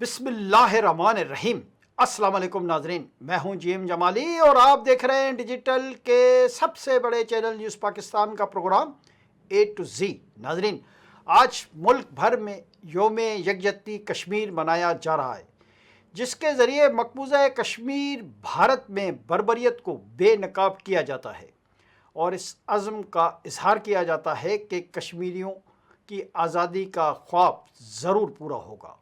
بسم اللہ الرحمن الرحیم۔ السلام علیکم ناظرین، میں ہوں جی ایم جمالی اور آپ دیکھ رہے ہیں ڈیجیٹل کے سب سے بڑے چینل نیوز پاکستان کا پروگرام اے ٹو زی۔ ناظرین، آج ملک بھر میں یوم یکجہتی کشمیر منایا جا رہا ہے، جس کے ذریعے مقبوضہ کشمیر بھارت میں بربریت کو بے نقاب کیا جاتا ہے اور اس عزم کا اظہار کیا جاتا ہے کہ کشمیریوں کی آزادی کا خواب ضرور پورا ہوگا۔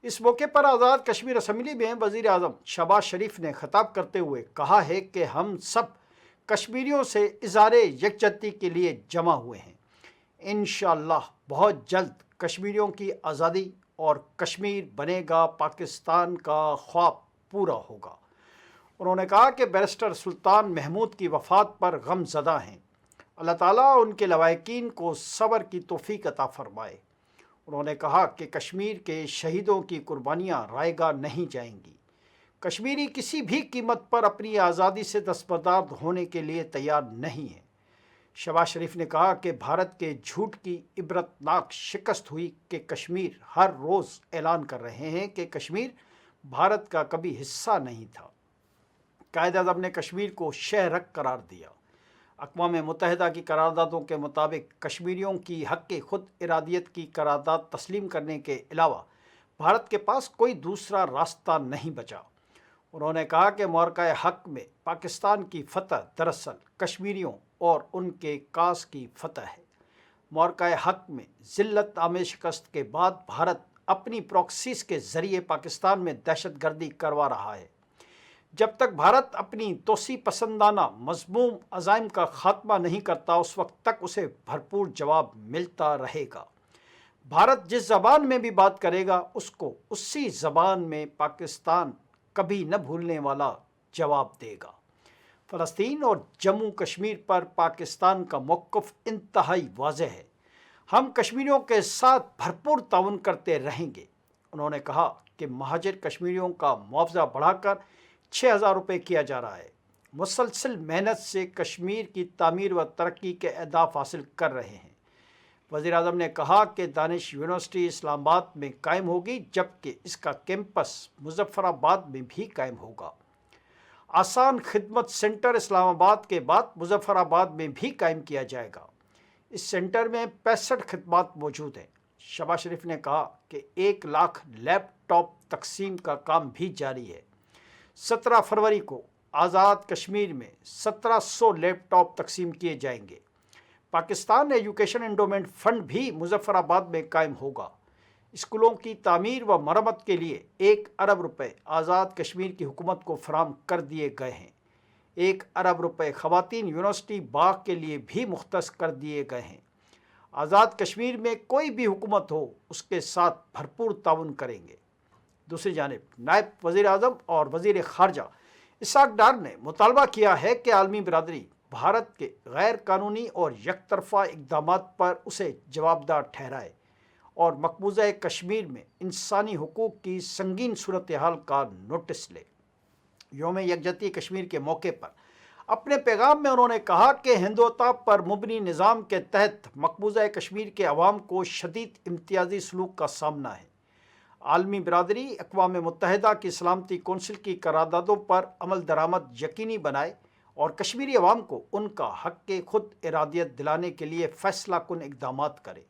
اس موقع پر آزاد کشمیر اسمبلی میں وزیر اعظم شہباز شریف نے خطاب کرتے ہوئے کہا ہے کہ ہم سب کشمیریوں سے اظہار یکجہتی کے لیے جمع ہوئے ہیں۔ انشاءاللہ بہت جلد کشمیریوں کی آزادی اور کشمیر بنے گا پاکستان کا خواب پورا ہوگا۔ انہوں نے کہا کہ بیرسٹر سلطان محمود کی وفات پر غم زدہ ہیں۔ اللہ تعالیٰ ان کے لواحقین کو صبر کی توفیق عطا فرمائے۔ انہوں نے کہا کہ کشمیر کے شہیدوں کی قربانیاں رائے گاہ نہیں جائیں گی۔ کشمیری کسی بھی قیمت پر اپنی آزادی سے دستبردار ہونے کے لیے تیار نہیں ہے۔ شہباز شریف نے کہا کہ بھارت کے جھوٹ کی عبرتناک شکست ہوئی کہ کشمیر ہر روز اعلان کر رہے ہیں کہ کشمیر بھارت کا کبھی حصہ نہیں تھا۔ قائد اعظم نے کشمیر کو شہ رگ قرار دیا۔ اقوام متحدہ کی قراردادوں کے مطابق کشمیریوں کی حق خود ارادیت کی قرارداد تسلیم کرنے کے علاوہ بھارت کے پاس کوئی دوسرا راستہ نہیں بچا۔ انہوں نے کہا کہ معرکہ حق میں پاکستان کی فتح دراصل کشمیریوں اور ان کے کاس کی فتح ہے۔ معرکہ حق میں ذلت آمیز شکست کے بعد بھارت اپنی پراکسیز کے ذریعے پاکستان میں دہشت گردی کروا رہا ہے۔ جب تک بھارت اپنی توسیع پسندانہ مذموم عزائم کا خاتمہ نہیں کرتا، اس وقت تک اسے بھرپور جواب ملتا رہے گا۔ بھارت جس زبان میں بھی بات کرے گا، اس کو اسی زبان میں پاکستان کبھی نہ بھولنے والا جواب دے گا۔ فلسطین اور جموں کشمیر پر پاکستان کا موقف انتہائی واضح ہے۔ ہم کشمیریوں کے ساتھ بھرپور تعاون کرتے رہیں گے۔ انہوں نے کہا کہ مہاجر کشمیریوں کا معاوضہ بڑھا کر 6,000 روپے کیا جا رہا ہے۔ مسلسل محنت سے کشمیر کی تعمیر و ترقی کے اہداف حاصل کر رہے ہیں۔ وزیر اعظم نے کہا کہ دانش یونیورسٹی اسلام آباد میں قائم ہوگی، جبکہ اس کا کیمپس مظفر آباد میں بھی قائم ہوگا۔ آسان خدمت سینٹر اسلام آباد کے بعد مظفر آباد میں بھی قائم کیا جائے گا۔ اس سینٹر میں 65 خدمات موجود ہیں۔ شہباز شریف نے کہا کہ 1 لاکھ لیپ ٹاپ تقسیم کا کام بھی جاری ہے۔ 17 فروری کو آزاد کشمیر میں 1700 لیپ ٹاپ تقسیم کیے جائیں گے۔ پاکستان ایجوکیشن انڈومنٹ فنڈ بھی مظفر آباد میں قائم ہوگا۔ اسکولوں کی تعمیر و مرمت کے لیے 1 ارب روپے آزاد کشمیر کی حکومت کو فراہم کر دیے گئے ہیں۔ 1 ارب روپے خواتین یونیورسٹی باغ کے لیے بھی مختص کر دیے گئے ہیں۔ آزاد کشمیر میں کوئی بھی حکومت ہو، اس کے ساتھ بھرپور تعاون کریں گے۔ دوسری جانب نائب وزیر اعظم اور وزیر خارجہ اسحاق ڈار نے مطالبہ کیا ہے کہ عالمی برادری بھارت کے غیر قانونی اور یک طرفہ اقدامات پر اسے جواب دہ ٹھہرائے اور مقبوضہ کشمیر میں انسانی حقوق کی سنگین صورتحال کا نوٹس لے۔ یوم یکجہتی کشمیر کے موقع پر اپنے پیغام میں انہوں نے کہا کہ ہندوتا پر مبنی نظام کے تحت مقبوضہ کشمیر کے عوام کو شدید امتیازی سلوک کا سامنا ہے۔ عالمی برادری اقوام متحدہ کی سلامتی کونسل کی قراردادوں پر عمل درآمد یقینی بنائے اور کشمیری عوام کو ان کا حق خود ارادیت دلانے کے لیے فیصلہ کن اقدامات کرے۔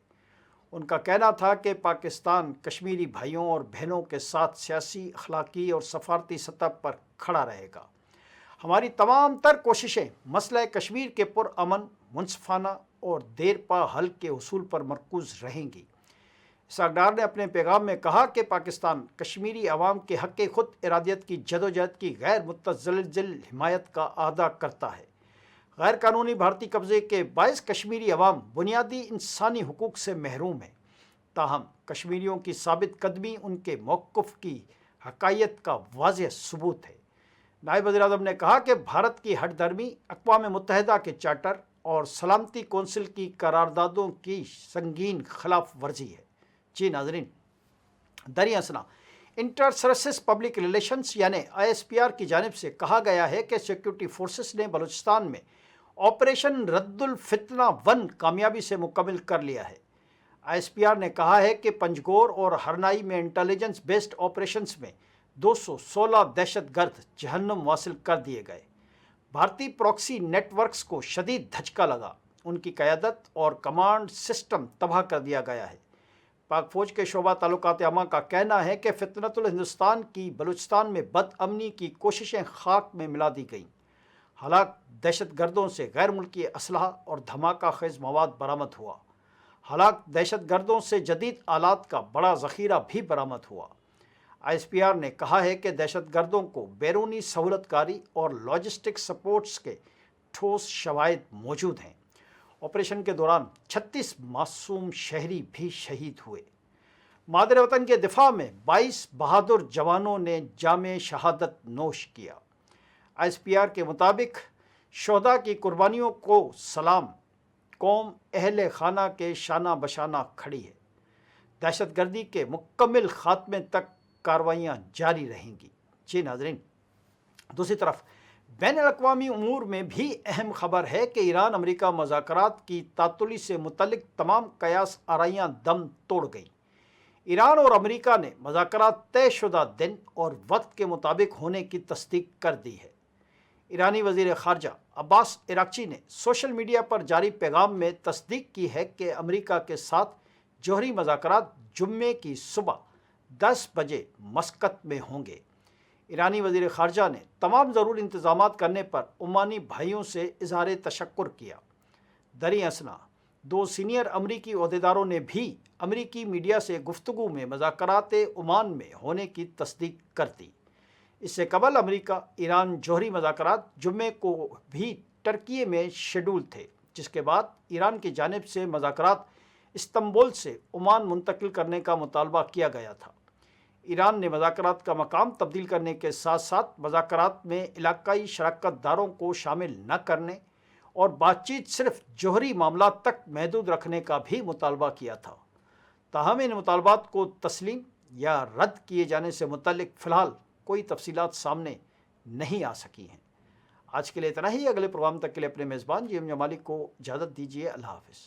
ان کا کہنا تھا کہ پاکستان کشمیری بھائیوں اور بہنوں کے ساتھ سیاسی، اخلاقی اور سفارتی سطح پر کھڑا رہے گا۔ ہماری تمام تر کوششیں مسئلہ کشمیر کے پرامن، منصفانہ اور دیر پا حل کے حصول پر مرکوز رہیں گی۔ اسحاق ڈار نے اپنے پیغام میں کہا کہ پاکستان کشمیری عوام کے حق خود ارادیت کی جدوجہد کی غیر متزلزل حمایت کا اعادہ کرتا ہے۔ غیر قانونی بھارتی قبضے کے باعث کشمیری عوام بنیادی انسانی حقوق سے محروم ہے، تاہم کشمیریوں کی ثابت قدمی ان کے موقف کی حقانیت کا واضح ثبوت ہے۔ نائب وزیر اعظم نے کہا کہ بھارت کی ہٹ دھرمی اقوام متحدہ کے چارٹر اور سلامتی کونسل کی قراردادوں کی سنگین خلاف ورزی ہے۔ جی ناظرین، دریں اثنا انٹر سروسز پبلک ریلیشنز یعنی ISPR کی جانب سے کہا گیا ہے کہ سیکیورٹی فورسز نے بلوچستان میں آپریشن رد الفتنہ 1 کامیابی سے مکمل کر لیا ہے۔ ISPR نے کہا ہے کہ پنجگور اور ہرنائی میں انٹیلیجنس بیسڈ آپریشنز میں 216 دہشت گرد جہنم واصل کر دیے گئے۔ بھارتی پراکسی نیٹ ورکس کو شدید دھچکا لگا، ان کی قیادت اور کمانڈ سسٹم تباہ کر دیا گیا ہے۔ پاک فوج کے شعبہ تعلقات عامہ کا کہنا ہے کہ فتنۃ الہندوستان کی بلوچستان میں بد امنی کی کوششیں خاک میں ملا دی گئیں۔ ہلاک دہشت گردوں سے غیر ملکی اسلحہ اور دھماکہ خیز مواد برآمد ہوا۔ ہلاک دہشت گردوں سے جدید آلات کا بڑا ذخیرہ بھی برآمد ہوا۔ ISPR نے کہا ہے کہ دہشت گردوں کو بیرونی سہولت کاری اور لاجسٹک سپورٹس کے ٹھوس شواہد موجود ہیں۔ آپریشن کے دوران 36 معصوم شہری بھی شہید ہوئے۔ مادر وطن کے دفاع میں 22 بہادر جوانوں نے جام شہادت نوش کیا۔ ISPR کے مطابق شہداء کی قربانیوں کو سلام، قوم اہل خانہ کے شانہ بشانہ کھڑی ہے۔ دہشت گردی کے مکمل خاتمے تک کارروائیاں جاری رہیں گی۔ جی ناظرین، دوسری طرف بین الاقوامی امور میں بھی اہم خبر ہے کہ ایران امریکہ مذاکرات کی تعطلی سے متعلق تمام قیاس آرائیاں دم توڑ گئیں۔ ایران اور امریکہ نے مذاکرات طے شدہ دن اور وقت کے مطابق ہونے کی تصدیق کر دی ہے۔ ایرانی وزیر خارجہ عباس عراقچی نے سوشل میڈیا پر جاری پیغام میں تصدیق کی ہے کہ امریکہ کے ساتھ جوہری مذاکرات جمعے کی صبح 10 بجے مسقط میں ہوں گے۔ ایرانی وزیر خارجہ نے تمام ضروری انتظامات کرنے پر عمانی بھائیوں سے اظہار تشکر کیا۔ دریں اثنا 2 سینئر امریکی عہدیداروں نے بھی امریکی میڈیا سے گفتگو میں مذاکرات عمان میں ہونے کی تصدیق کر دی۔ اس سے قبل امریکہ ایران جوہری مذاکرات جمعے کو بھی ترکی میں شیڈول تھے، جس کے بعد ایران کی جانب سے مذاکرات استنبول سے عمان منتقل کرنے کا مطالبہ کیا گیا تھا۔ ایران نے مذاکرات کا مقام تبدیل کرنے کے ساتھ ساتھ مذاکرات میں علاقائی شراکت داروں کو شامل نہ کرنے اور بات چیت صرف جوہری معاملات تک محدود رکھنے کا بھی مطالبہ کیا تھا۔ تاہم ان مطالبات کو تسلیم یا رد کیے جانے سے متعلق فی الحال کوئی تفصیلات سامنے نہیں آ سکی ہیں۔ آج کے لیے اتنا ہی۔ اگلے پروگرام تک کے لیے اپنے میزبان جیم جمالی کو اجازت دیجیے۔ اللہ حافظ۔